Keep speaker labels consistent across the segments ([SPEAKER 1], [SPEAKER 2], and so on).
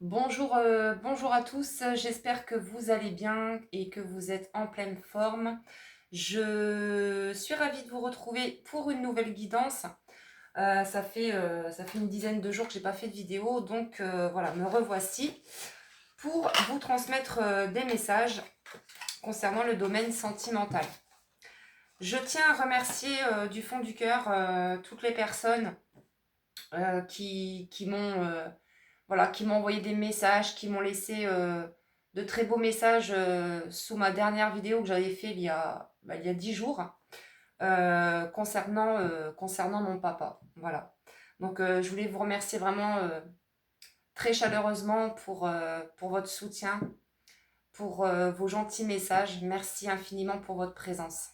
[SPEAKER 1] Bonjour, bonjour à tous, j'espère que vous allez bien et que vous êtes en pleine forme. Je suis ravie de vous retrouver pour une nouvelle guidance. Ça fait une dizaine de jours que j'ai pas fait de vidéo, donc voilà, me revoici pour vous transmettre des messages concernant le domaine sentimental. Je tiens à remercier du fond du cœur toutes les personnes qui m'ont voilà, qui m'ont envoyé des messages, qui m'ont laissé de très beaux messages sous ma dernière vidéo que j'avais fait il y a 10 jours concernant mon papa. Voilà. Donc je voulais vous remercier vraiment très chaleureusement pour votre soutien, pour vos gentils messages. Merci infiniment pour votre présence.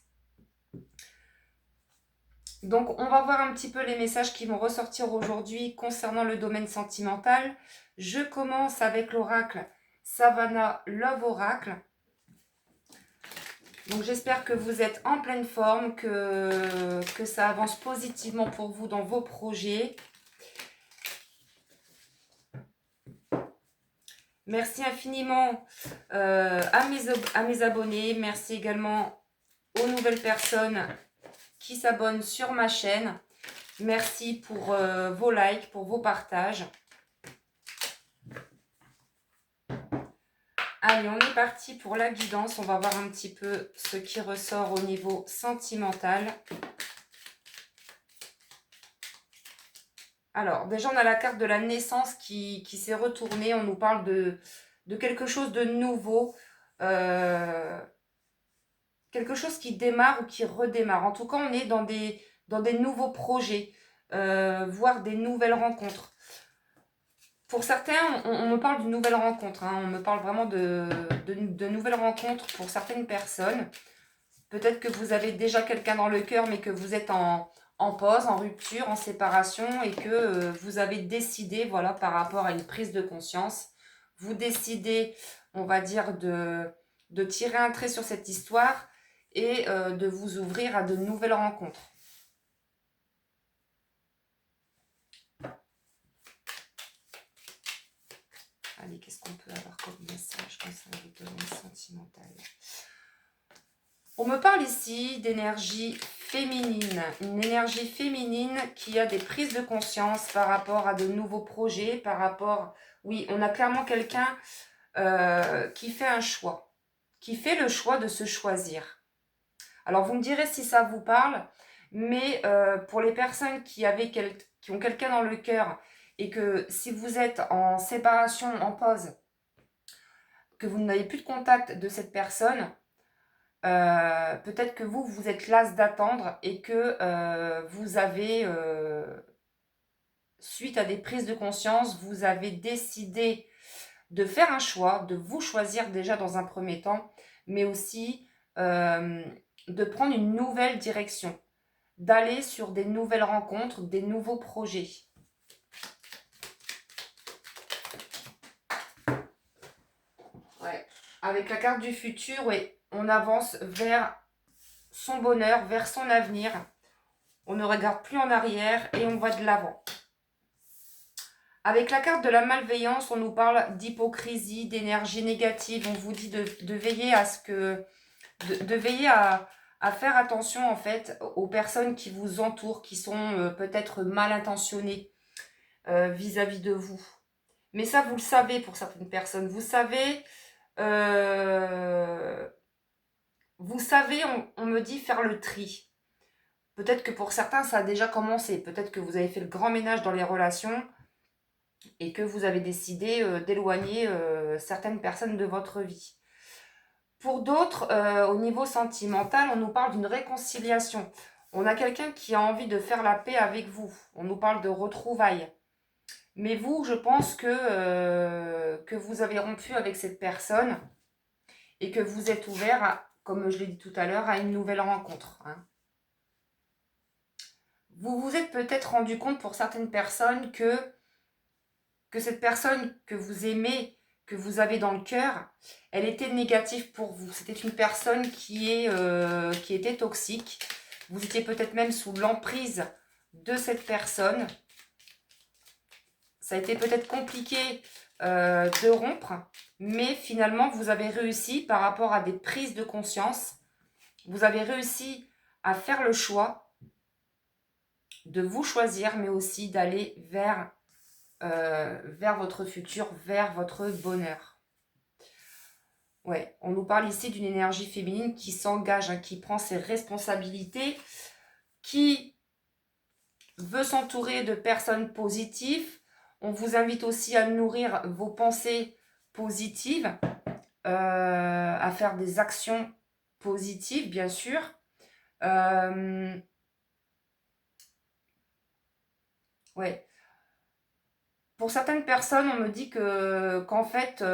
[SPEAKER 1] Donc, on va voir un petit peu les messages qui vont ressortir aujourd'hui concernant le domaine sentimental. Je commence avec l'oracle Savannah Love Oracle. Donc, j'espère que vous êtes en pleine forme, que ça avance positivement pour vous dans vos projets. Merci infiniment à mes abonnés. Merci également aux nouvelles personnes qui s'abonnent sur ma chaîne. Merci pour vos likes, pour vos partages. Allez, on est parti pour la guidance. On va voir un petit peu ce qui ressort au niveau sentimental. Alors, déjà, on a la carte de la naissance qui s'est retournée. On nous parle de quelque chose de nouveau. Quelque chose qui démarre ou qui redémarre. En tout cas, on est dans des nouveaux projets, voire des nouvelles rencontres. Pour certains, on me parle d'une nouvelle rencontre. On me parle vraiment de nouvelles rencontres pour certaines personnes. Peut-être que vous avez déjà quelqu'un dans le cœur, mais que vous êtes en pause, en rupture, en séparation, et que vous avez décidé, voilà, par rapport à une prise de conscience, vous décidez, on va dire, de tirer un trait sur cette histoire et de vous ouvrir à de nouvelles rencontres. Allez, qu'est-ce qu'on peut avoir comme message concernant le domaine sentimental? On me parle ici d'énergie féminine, une énergie féminine qui a des prises de conscience par rapport à de nouveaux projets, par rapport... Oui, on a clairement quelqu'un qui fait un choix, qui fait le choix de se choisir. Alors, vous me direz si ça vous parle, mais pour les personnes qui ont quelqu'un dans le cœur et que si vous êtes en séparation, en pause, que vous n'avez plus de contact de cette personne, peut-être que vous êtes las d'attendre et que vous avez, suite à des prises de conscience, vous avez décidé de faire un choix, de vous choisir déjà dans un premier temps, mais aussi de prendre une nouvelle direction, d'aller sur des nouvelles rencontres, des nouveaux projets. Ouais. Avec la carte du futur, ouais, on avance vers son bonheur, vers son avenir. On ne regarde plus en arrière et on va de l'avant. Avec la carte de la malveillance, on nous parle d'hypocrisie, d'énergie négative. On vous dit de veiller à ce que, de veiller à faire attention en fait aux personnes qui vous entourent, qui sont peut-être mal intentionnées vis-à-vis de vous. Mais ça, vous le savez pour certaines personnes. Vous savez, on me dit faire le tri. Peut-être que pour certains, ça a déjà commencé. Peut-être que vous avez fait le grand ménage dans les relations et que vous avez décidé d'éloigner certaines personnes de votre vie. Pour d'autres, au niveau sentimental, on nous parle d'une réconciliation. On a quelqu'un qui a envie de faire la paix avec vous. On nous parle de retrouvailles. Mais vous, je pense que vous avez rompu avec cette personne et que vous êtes ouvert, comme je l'ai dit tout à l'heure, à une nouvelle rencontre. Vous vous êtes peut-être rendu compte pour certaines personnes que cette personne que vous aimez, que vous avez dans le cœur, elle était négative pour vous. C'était une personne qui était toxique. Vous étiez peut-être même sous l'emprise de cette personne. Ça a été peut-être compliqué de rompre, mais finalement, vous avez réussi par rapport à des prises de conscience. Vous avez réussi à faire le choix de vous choisir, mais aussi d'aller vers votre futur, vers votre bonheur. Ouais, on nous parle ici d'une énergie féminine qui s'engage, hein, qui prend ses responsabilités, qui veut s'entourer de personnes positives. On vous invite aussi à nourrir vos pensées positives, à faire des actions positives, bien sûr. Ouais. Pour certaines personnes, on me dit qu'en fait,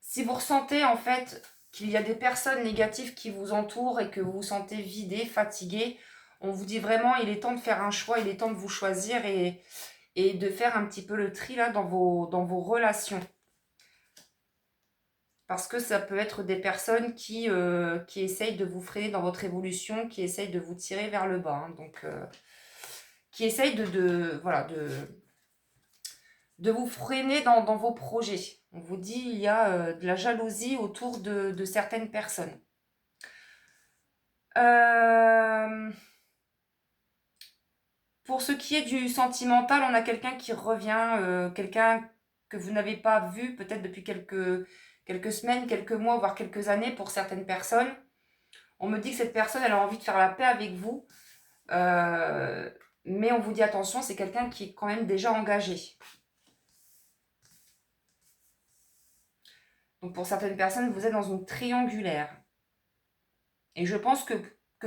[SPEAKER 1] si vous ressentez en fait qu'il y a des personnes négatives qui vous entourent et que vous vous sentez vidé, fatigué, on vous dit vraiment il est temps de faire un choix, il est temps de vous choisir et de faire un petit peu le tri là dans vos relations. Parce que ça peut être des personnes qui essayent de vous freiner dans votre évolution, qui essayent de vous tirer vers le bas. Hein, donc, qui essayent voilà, de vous freiner dans vos projets. On vous dit il y a de la jalousie autour de certaines personnes. Pour ce qui est du sentimental, on a quelqu'un qui revient, quelqu'un que vous n'avez pas vu peut-être depuis quelques semaines, quelques mois, voire quelques années pour certaines personnes. On me dit que cette personne, elle a envie de faire la paix avec vous. Mais on vous dit attention, c'est quelqu'un qui est quand même déjà engagé. Donc pour certaines personnes, vous êtes dans une triangulaire. Et je pense que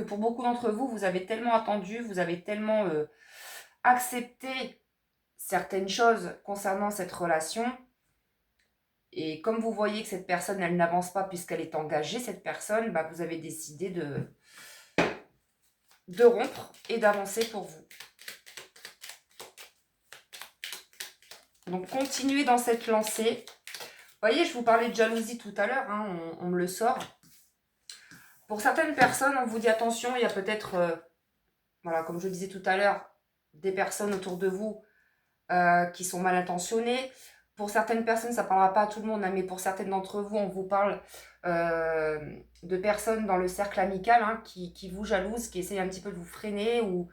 [SPEAKER 1] pour beaucoup d'entre vous, vous avez tellement attendu, vous avez tellement accepté certaines choses concernant cette relation. Et comme vous voyez que cette personne, elle n'avance pas puisqu'elle est engagée, cette personne, bah, vous avez décidé de rompre et d'avancer pour vous. Donc continuez dans cette lancée. Vous voyez, je vous parlais de jalousie tout à l'heure, hein, on me le sort. Pour certaines personnes, on vous dit attention, il y a peut-être, voilà, comme je disais tout à l'heure, des personnes autour de vous qui sont mal intentionnées. Pour certaines personnes, ça ne parlera pas à tout le monde, hein, mais pour certaines d'entre vous, on vous parle de personnes dans le cercle amical hein, qui vous jalousent, qui essayent un petit peu de vous freiner ou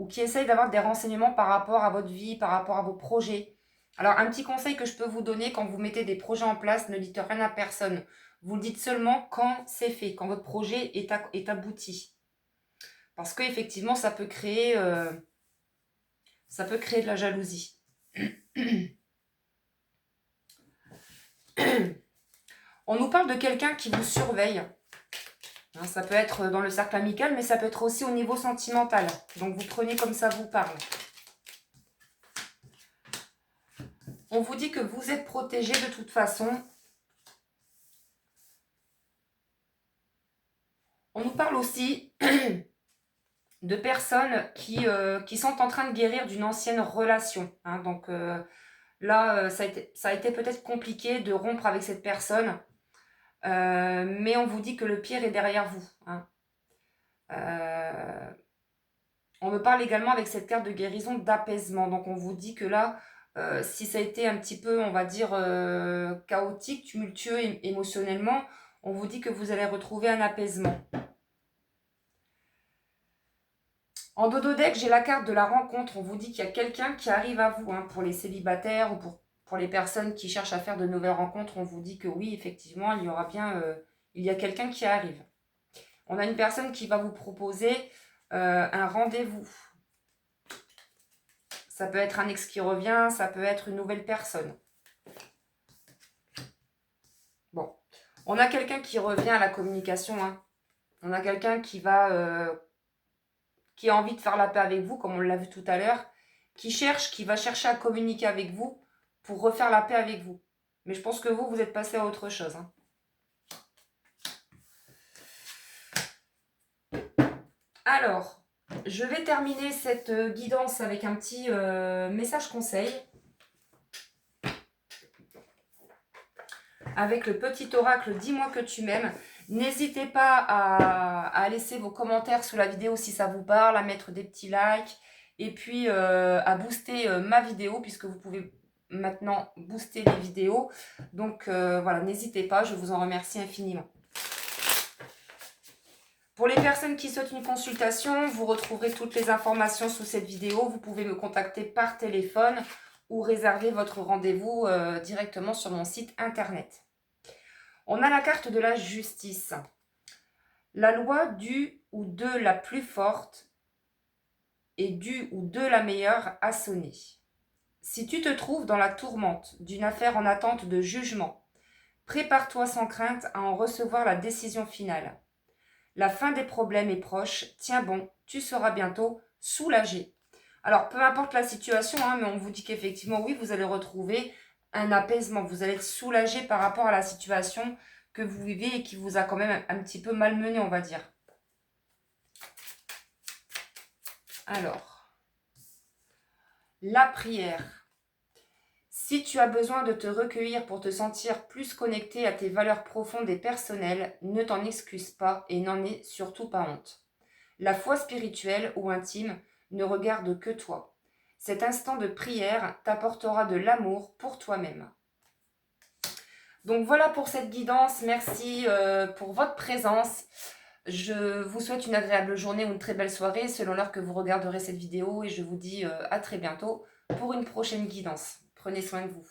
[SPEAKER 1] qui essayent d'avoir des renseignements par rapport à votre vie, par rapport à vos projets. Alors, un petit conseil que je peux vous donner quand vous mettez des projets en place, ne dites rien à personne. Vous le dites seulement quand c'est fait, quand votre projet est abouti. Parce qu'effectivement, ça peut créer de la jalousie. On nous parle de quelqu'un qui vous surveille. Hein, ça peut être dans le cercle amical, mais ça peut être aussi au niveau sentimental. Donc, vous prenez comme ça vous parle. On vous dit que vous êtes protégé de toute façon. On nous parle aussi de personnes qui sont en train de guérir d'une ancienne relation. Hein. Donc là, ça a été peut-être compliqué de rompre avec cette personne. Mais on vous dit que le pire est derrière vous. Hein. On me parle également avec cette carte de guérison d'apaisement. Donc on vous dit que là, si ça a été un petit peu, on va dire, chaotique, tumultueux émotionnellement, on vous dit que vous allez retrouver un apaisement. En dodo deck, j'ai la carte de la rencontre. On vous dit qu'il y a quelqu'un qui arrive à vous. Hein, pour les célibataires ou pour les personnes qui cherchent à faire de nouvelles rencontres, on vous dit que oui, effectivement, il y aura bien, il y a quelqu'un qui arrive. On a une personne qui va vous proposer un rendez-vous. Ça peut être un ex qui revient, ça peut être une nouvelle personne. Bon, on a quelqu'un qui revient à la communication. Hein. On a quelqu'un qui a envie de faire la paix avec vous, comme on l'a vu tout à l'heure, qui va chercher à communiquer avec vous pour refaire la paix avec vous. Mais je pense que vous êtes passé à autre chose. Hein. Alors, je vais terminer cette guidance avec un petit message conseil. Avec le petit oracle « Dis-moi que tu m'aimes ». N'hésitez pas à laisser vos commentaires sous la vidéo si ça vous parle, à mettre des petits likes et puis à booster ma vidéo, puisque vous pouvez maintenant booster les vidéos. Donc voilà, n'hésitez pas, je vous en remercie infiniment. Pour les personnes qui souhaitent une consultation, vous retrouverez toutes les informations sous cette vidéo. Vous pouvez me contacter par téléphone ou réserver votre rendez-vous directement sur mon site internet. On a la carte de la justice. La loi du ou de la plus forte et du ou de la meilleure a sonné. Si tu te trouves dans la tourmente d'une affaire en attente de jugement, prépare-toi sans crainte à en recevoir la décision finale. La fin des problèmes est proche, tiens bon, tu seras bientôt soulagé. Alors, peu importe la situation, mais on vous dit qu'effectivement, oui, vous allez retrouver un apaisement. Vous allez être soulagé par rapport à la situation que vous vivez et qui vous a quand même un petit peu malmené, on va dire. Alors, la prière. Si tu as besoin de te recueillir pour te sentir plus connecté à tes valeurs profondes et personnelles, ne t'en excuse pas et n'en aie surtout pas honte. La foi spirituelle ou intime ne regarde que toi. Cet instant de prière t'apportera de l'amour pour toi-même. Donc voilà pour cette guidance. Merci pour votre présence. Je vous souhaite une agréable journée ou une très belle soirée selon l'heure que vous regarderez cette vidéo et je vous dis à très bientôt pour une prochaine guidance. Prenez soin de vous.